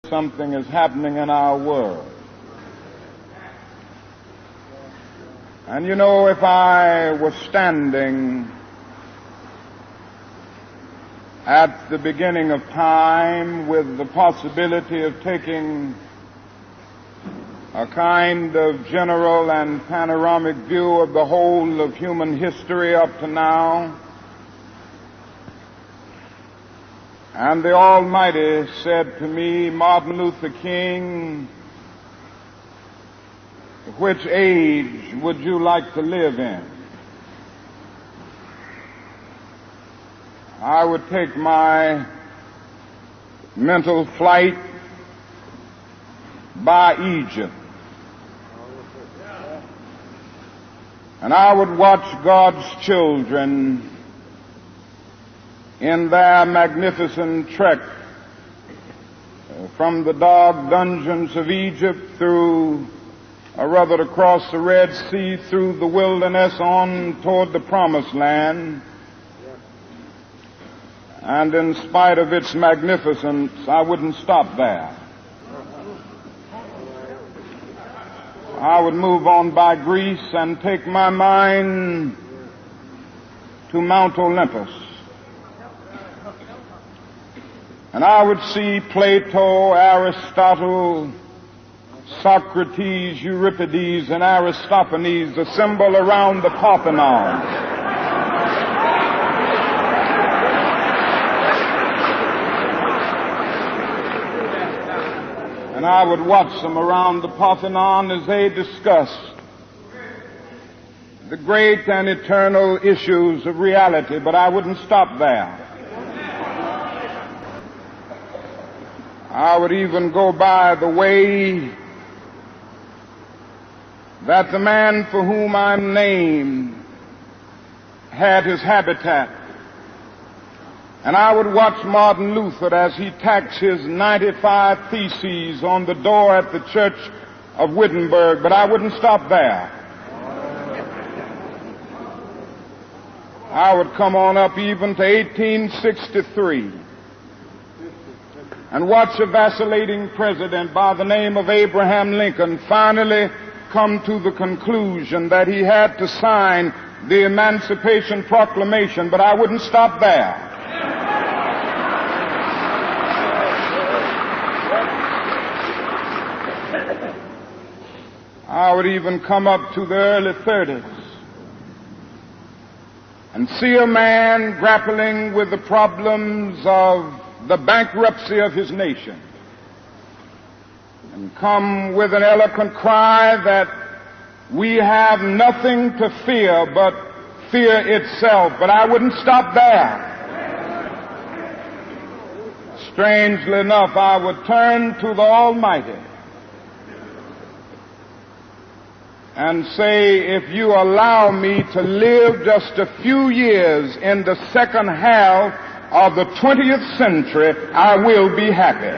Something is happening in our world. And you know, if I was standing at the beginning of time with the possibility of taking a kind of general and panoramic view of the whole of human history up to now, and the Almighty said to me, Martin Luther King, which age would you like to live in? I would take my mental flight by Egypt. And I would watch God's children in their magnificent trek from the dark dungeons of Egypt through, or rather across the Red Sea, through the wilderness on toward the Promised Land. And in spite of its magnificence, I wouldn't stop there. I would move on by Greece and take my mind to Mount Olympus. And I would see Plato, Aristotle, Socrates, Euripides, and Aristophanes assemble around the Parthenon. And I would watch them around the Parthenon as they discussed the great and eternal issues of reality, but I wouldn't stop there. I would even go by the way that the man for whom I'm named had his habitat. And I would watch Martin Luther as he tacks his 95 Theses on the door at the church of Wittenberg, but I wouldn't stop there. I would come on up even to 1863 and watch a vacillating president by the name of Abraham Lincoln finally come to the conclusion that he had to sign the Emancipation Proclamation, but I wouldn't stop there. I would even come up to the early 30s and see a man grappling with the problems of the bankruptcy of his nation and come with an eloquent cry that we have nothing to fear but fear itself. But I wouldn't stop there. Strangely enough, I would turn to the Almighty and say, if you allow me to live just a few years in the second half of the 20th century, I will be happy.